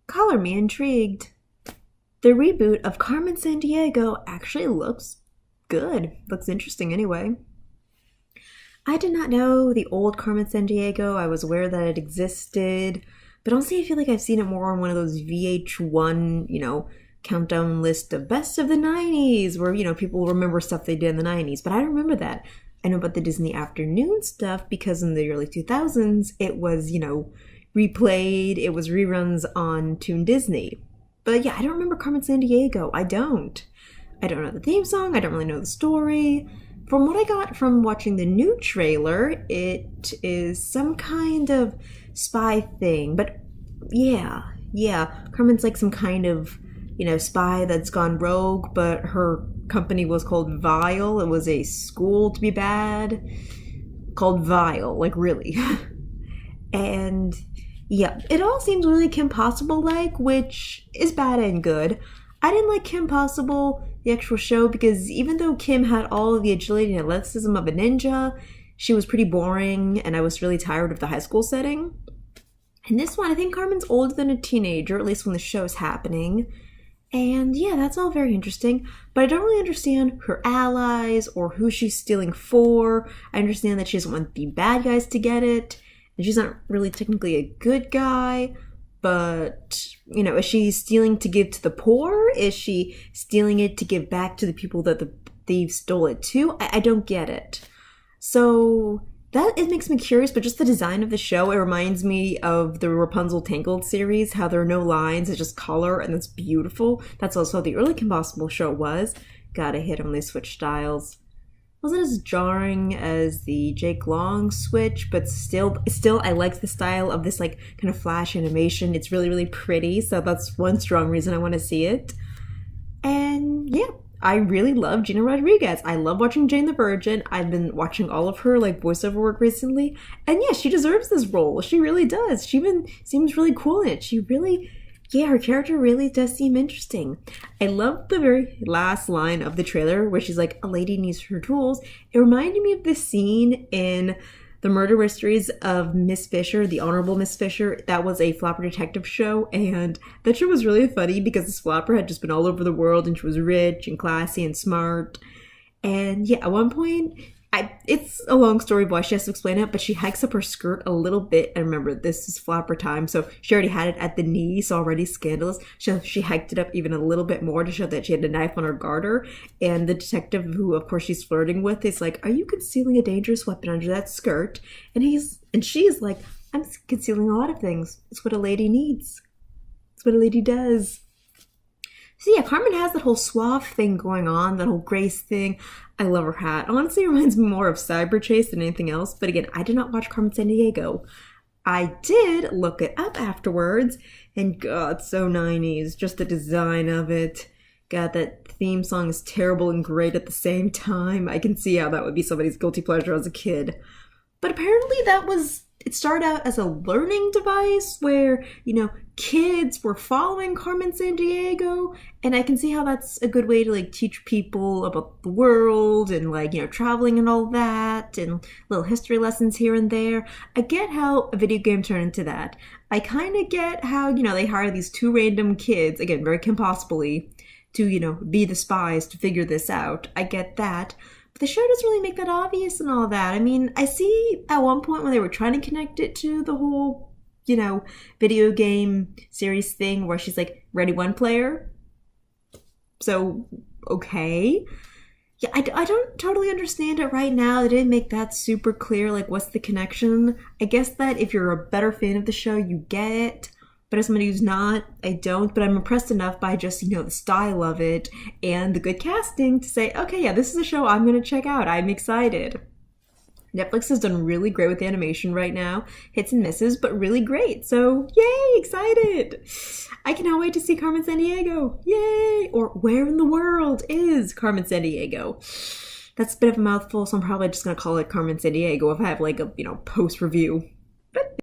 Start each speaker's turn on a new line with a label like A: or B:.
A: Color me intrigued. The reboot of Carmen Sandiego actually looks good. Looks interesting anyway. I did not know the old Carmen Sandiego. I was aware that it existed, but honestly, I feel like I've seen it more on one of those VH1, countdown list of best of the 90s, where, people remember stuff they did in the 90s, but I don't remember that. I know about the Disney Afternoon stuff because in the early 2000s, it was, replayed, it was reruns on Toon Disney. But yeah, I don't remember Carmen Sandiego. I don't know the theme song, I don't really know the story. From what I got from watching the new trailer, it is some kind of spy thing. But yeah, Carmen's like some kind of, spy that's gone rogue, but her company was called Vile. It was a school to be bad called Vile, like really. And yeah, it all seems really Kim Possible-like, which is bad and good. I didn't like Kim Possible, the actual show, because even though Kim had all of the agility and athleticism of a ninja, she was pretty boring, and I was really tired of the high school setting. In this one, I think Carmen's older than a teenager, at least when the show is happening. And yeah, that's all very interesting, but I don't really understand her allies or who she's stealing for. I understand that she doesn't want the bad guys to get it, and she's not really technically a good guy. But, is she stealing to give to the poor? Is she stealing it to give back to the people that the thieves stole it to? I don't get it. So it makes me curious, but just the design of the show, it reminds me of the Rapunzel Tangled series, how there are no lines, it's just color, and it's beautiful. That's also how the early Kim Possible show was. Gotta hit when they switch styles. Wasn't as jarring as the Jake Long switch, but still I like the style of this like kind of flash animation. It's really, really pretty, so that's one strong reason I want to see it. And yeah, I really love Gina Rodriguez. I love watching Jane the Virgin. I've been watching all of her like voiceover work recently, and yeah, she deserves this role. She really does. She even seems really cool in it. Her character really does seem interesting. I love the very last line of the trailer where she's like, a lady needs her tools. It reminded me of this scene in The Murder Mysteries of Miss Fisher, The Honorable Miss Fisher. That was a flapper detective show, and that show was really funny because this flapper had just been all over the world, and she was rich and classy and smart. And yeah, at one point, it's a long story of why she has to explain it, but she hikes up her skirt a little bit. And remember, this is flapper time, so she already had it at the knee, so already scandalous. So she hiked it up even a little bit more to show that she had a knife on her garter. And the detective, who of course she's flirting with, is like, "Are you concealing a dangerous weapon under that skirt?" And she's like, "I'm concealing a lot of things. It's what a lady needs. It's what a lady does." So yeah, Carmen has that whole suave thing going on, that whole grace thing. I love her hat. Honestly, it reminds me more of Cyber Chase than anything else. But again, I did not watch Carmen Sandiego. I did look it up afterwards, and God, so 90s. Just the design of it. God, that theme song is terrible and great at the same time. I can see how that would be somebody's guilty pleasure as a kid. But apparently it started out as a learning device where, kids were following Carmen Sandiego, and I can see how that's a good way to like teach people about the world and like, traveling and all that, and little history lessons here and there. I get how a video game turned into that. I kind of get how, they hire these two random kids, again, very Kim Possibly, to, be the spies to figure this out. I get that. But the show doesn't really make that obvious and all that. I mean, I see at one point when they were trying to connect it to the whole, video game series thing where she's like, ready one player. So, okay. Yeah, I don't totally understand it right now. They didn't make that super clear, like, what's the connection? I guess that if you're a better fan of the show, you get it. But as somebody who's not, I don't. But I'm impressed enough by just, the style of it and the good casting to say, okay, yeah, this is a show I'm going to check out. I'm excited. Netflix has done really great with animation right now. Hits and misses, but really great. So, yay, excited. I cannot wait to see Carmen Sandiego. Yay! Or where in the world is Carmen Sandiego? That's a bit of a mouthful, so I'm probably just going to call it Carmen Sandiego if I have like a, post review. But